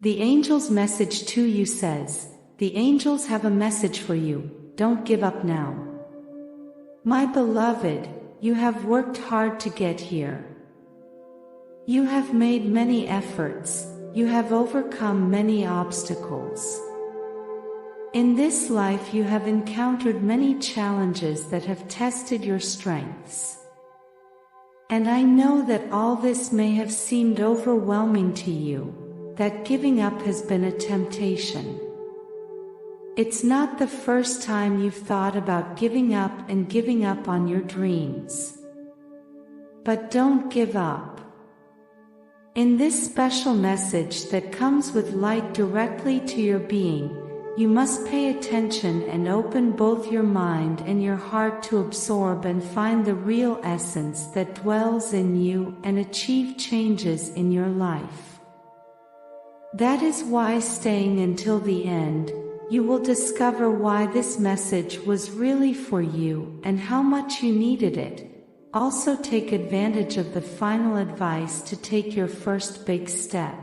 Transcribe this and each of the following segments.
The angel's message to you says, the angels have a message for you, don't give up now. My beloved, you have worked hard to get here. You have made many efforts, you have overcome many obstacles. In this life you have encountered many challenges that have tested your strengths. And I know that all this may have seemed overwhelming to you, that giving up has been a temptation. It's not the first time you've thought about giving up and giving up on your dreams. But don't give up. In this special message that comes with light directly to your being, you must pay attention and open both your mind and your heart to absorb and find the real essence that dwells in you and achieve changes in your life. That is why, staying until the end, you will discover why this message was really for you and how much you needed it. Also take advantage of the final advice to take your first big step.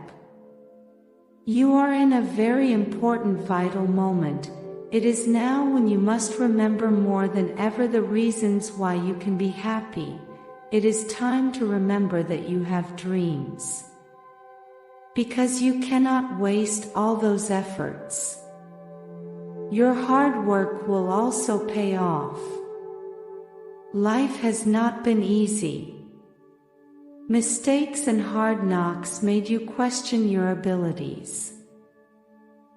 You are in a very important vital moment. It is now when you must remember more than ever the reasons why you can be happy. It is time to remember that you have dreams. Because you cannot waste all those efforts. Your hard work will also pay off. Life has not been easy. Mistakes and hard knocks made you question your abilities.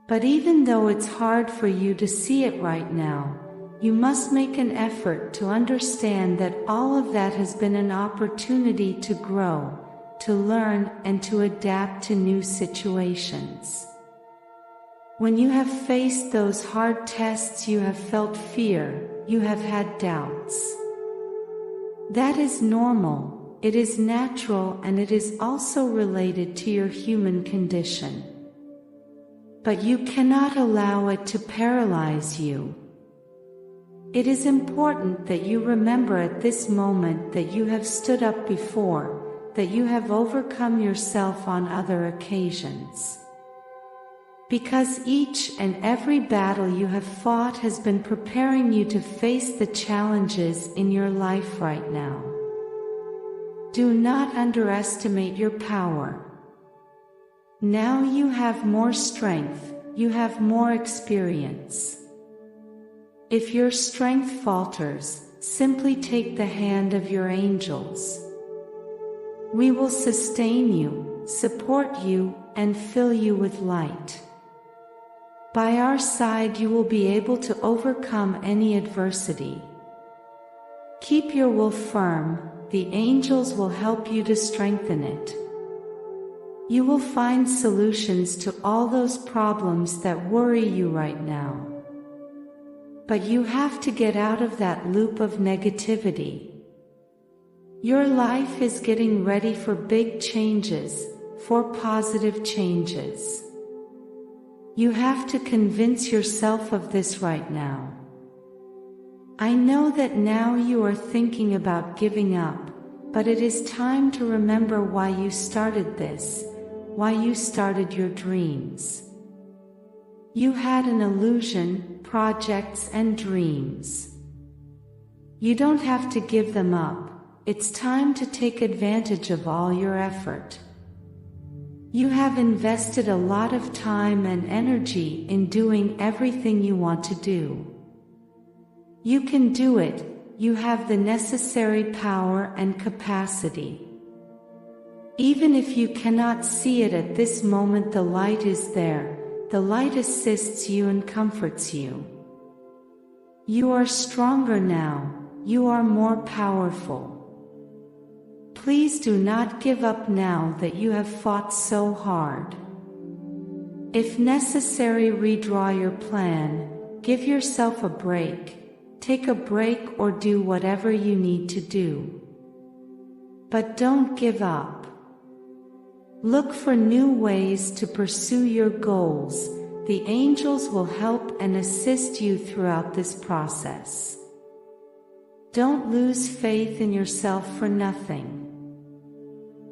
But even though it's hard for you to see it right now, you must make an effort to understand that all of that has been an opportunity to grow, to learn, and to adapt to new situations. When you have faced those hard tests, you have felt fear, you have had doubts. That is normal, it is natural, and it is also related to your human condition. But you cannot allow it to paralyze you. It is important that you remember at this moment that you have stood up before, that you have overcome yourself on other occasions. Because each and every battle you have fought has been preparing you to face the challenges in your life right now. Do not underestimate your power. Now you have more strength, you have more experience. If your strength falters, simply take the hand of your angels. We will sustain you, support you, and fill you with light. By our side you will be able to overcome any adversity. Keep your will firm, the angels will help you to strengthen it. You will find solutions to all those problems that worry you right now. But you have to get out of that loop of negativity. Your life is getting ready for big changes, for positive changes. You have to convince yourself of this right now. I know that now you are thinking about giving up, but it is time to remember why you started this, why you started your dreams. You had an illusion, projects and dreams. You don't have to give them up. It's time to take advantage of all your effort. You have invested a lot of time and energy in doing everything you want to do. You can do it, you have the necessary power and capacity. Even if you cannot see it at this moment, the light is there. The light assists you and comforts you. You are stronger now, you are more powerful. Please do not give up now that you have fought so hard. If necessary, redraw your plan, give yourself a break, take a break or do whatever you need to do. But don't give up. Look for new ways to pursue your goals. The angels will help and assist you throughout this process. Don't lose faith in yourself for nothing.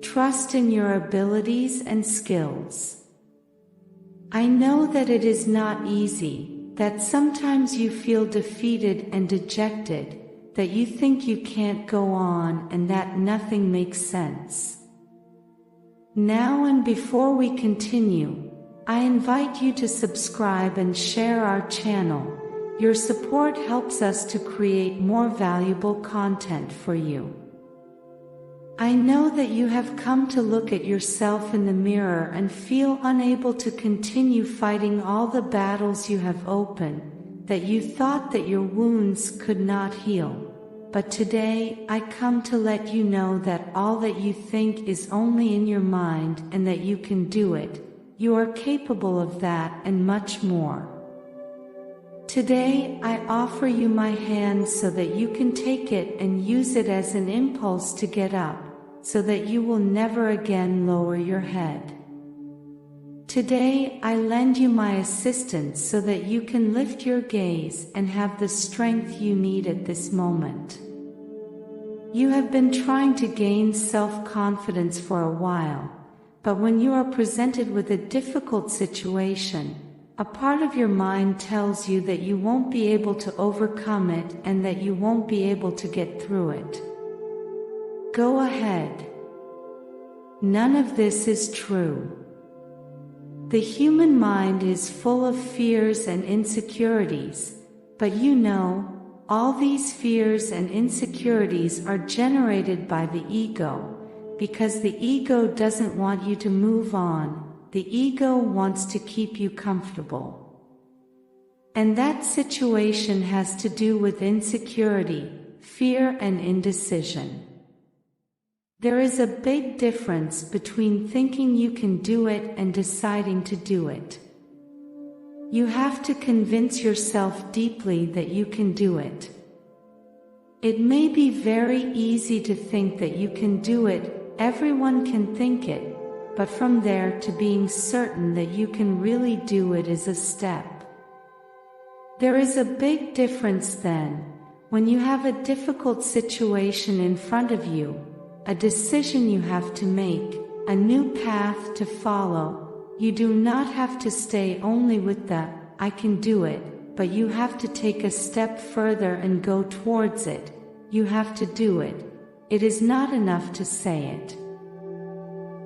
Trust in your abilities and skills. I know that it is not easy, that sometimes you feel defeated and dejected, that you think you can't go on and that nothing makes sense. Now and before we continue, I invite you to subscribe and share our channel. Your support helps us to create more valuable content for you. I know that you have come to look at yourself in the mirror and feel unable to continue fighting all the battles you have opened, that you thought that your wounds could not heal. But today, I come to let you know that all that you think is only in your mind and that you can do it. You are capable of that and much more. Today, I offer you my hand so that you can take it and use it as an impulse to get up, so that you will never again lower your head. Today, I lend you my assistance so that you can lift your gaze and have the strength you need at this moment. You have been trying to gain self-confidence for a while, but when you are presented with a difficult situation, a part of your mind tells you that you won't be able to overcome it and that you won't be able to get through it. Go ahead. None of this is true. The human mind is full of fears and insecurities, but you know, all these fears and insecurities are generated by the ego, because the ego doesn't want you to move on. The ego wants to keep you comfortable. And that situation has to do with insecurity, fear and indecision. There is a big difference between thinking you can do it and deciding to do it. You have to convince yourself deeply that you can do it. It may be very easy to think that you can do it, everyone can think it, but from there to being certain that you can really do it is a step. There is a big difference then, when you have a difficult situation in front of you, a decision you have to make, a new path to follow. You do not have to stay only with the, I can do it, but you have to take a step further and go towards it. You have to do it. It is not enough to say it.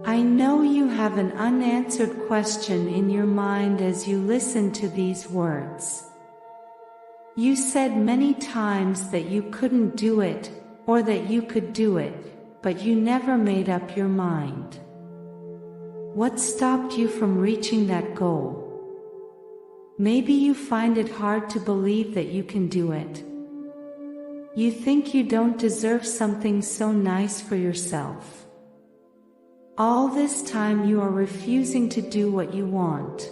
I know you have an unanswered question in your mind as you listen to these words. You said many times that you couldn't do it, or that you could do it, but you never made up your mind. What stopped you from reaching that goal? Maybe you find it hard to believe that you can do it. You think you don't deserve something so nice for yourself. All this time you are refusing to do what you want.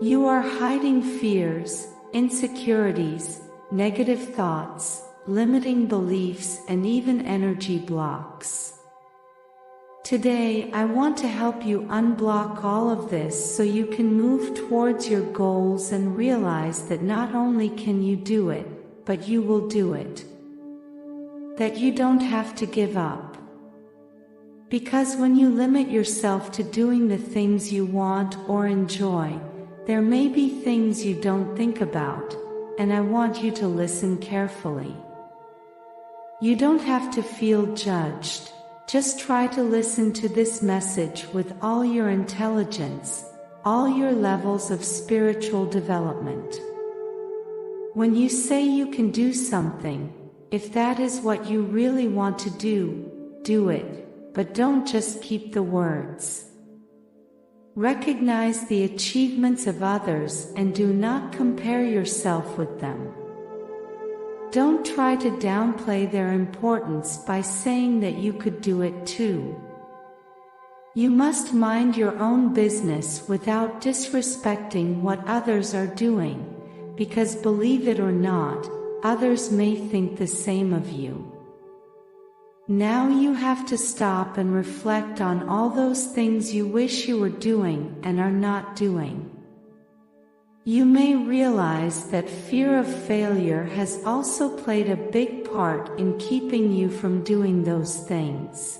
You are hiding fears, insecurities, negative thoughts, limiting beliefs and even energy blocks. Today I want to help you unblock all of this so you can move towards your goals and realize that not only can you do it, but you will do it. That you don't have to give up. Because when you limit yourself to doing the things you want or enjoy, there may be things you don't think about, and I want you to listen carefully. You don't have to feel judged. Just try to listen to this message with all your intelligence, all your levels of spiritual development. When you say you can do something, if that is what you really want to do, do it. But don't just keep the words. Recognize the achievements of others and do not compare yourself with them. Don't try to downplay their importance by saying that you could do it too. You must mind your own business without disrespecting what others are doing, because believe it or not, others may think the same of you. Now you have to stop and reflect on all those things you wish you were doing and are not doing. You may realize that fear of failure has also played a big part in keeping you from doing those things.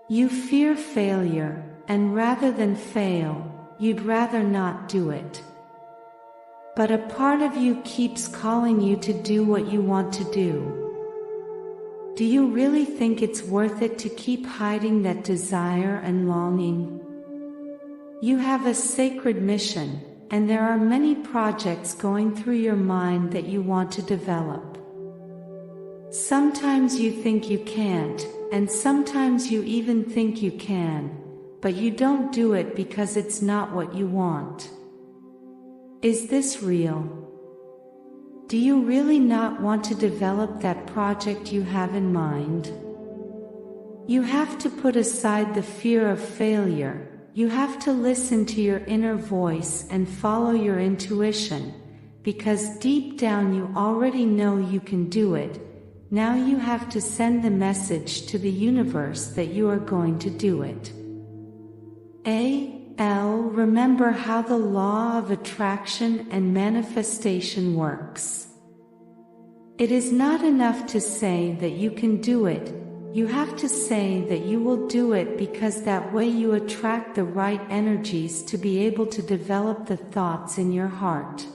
You fear failure, and rather than fail, you'd rather not do it. But a part of you keeps calling you to do what you want to do. Do you really think it's worth it to keep hiding that desire and longing? You have a sacred mission, and there are many projects going through your mind that you want to develop. Sometimes you think you can't, and sometimes you even think you can, but you don't do it because it's not what you want. Is this real? Do you really not want to develop that project you have in mind? You have to put aside the fear of failure. You have to listen to your inner voice and follow your intuition, because deep down you already know you can do it. Now you have to send the message to the universe that you are going to do it. Remember how the law of attraction and manifestation works. It is not enough to say that you can do it. You have to say that you will do it, because that way you attract the right energies to be able to develop the thoughts in your heart.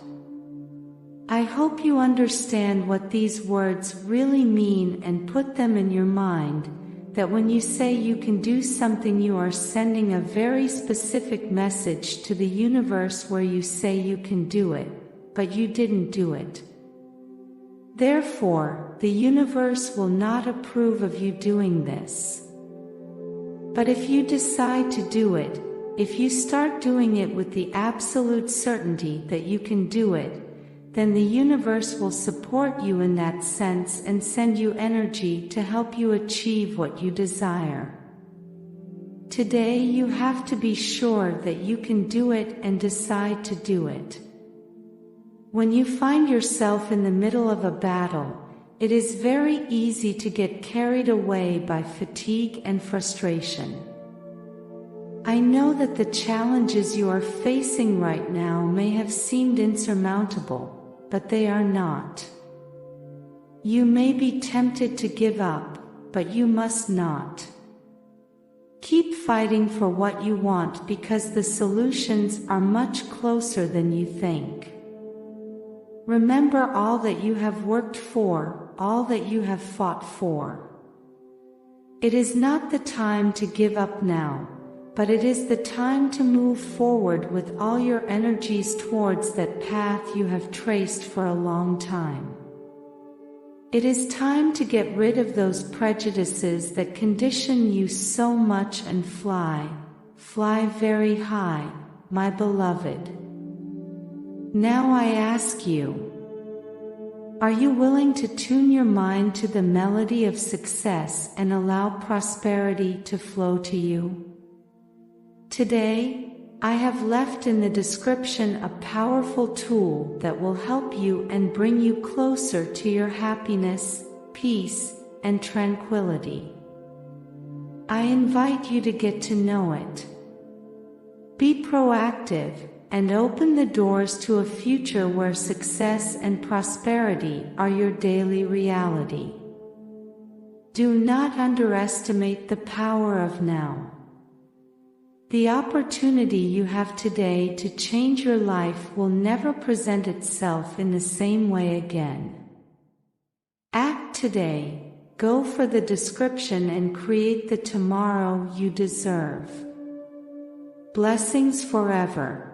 I hope you understand what these words really mean and put them in your mind, that when you say you can do something, you are sending a very specific message to the universe where you say you can do it, but you didn't do it. Therefore, the universe will not approve of you doing this. But if you decide to do it, if you start doing it with the absolute certainty that you can do it, then the universe will support you in that sense and send you energy to help you achieve what you desire. Today you have to be sure that you can do it and decide to do it. When you find yourself in the middle of a battle, it is very easy to get carried away by fatigue and frustration. I know that the challenges you are facing right now may have seemed insurmountable, but they are not. You may be tempted to give up, but you must not. Keep fighting for what you want, because the solutions are much closer than you think. Remember all that you have worked for, all that you have fought for. It is not the time to give up now, but it is the time to move forward with all your energies towards that path you have traced for a long time. It is time to get rid of those prejudices that condition you so much and fly very high, my beloved. Now I ask you, are you willing to tune your mind to the melody of success and allow prosperity to flow to you? Today, I have left in the description a powerful tool that will help you and bring you closer to your happiness, peace, and tranquility. I invite you to get to know it. Be proactive and open the doors to a future where success and prosperity are your daily reality. Do not underestimate the power of now. The opportunity you have today to change your life will never present itself in the same way again. Act today, go for the description and create the tomorrow you deserve. Blessings forever.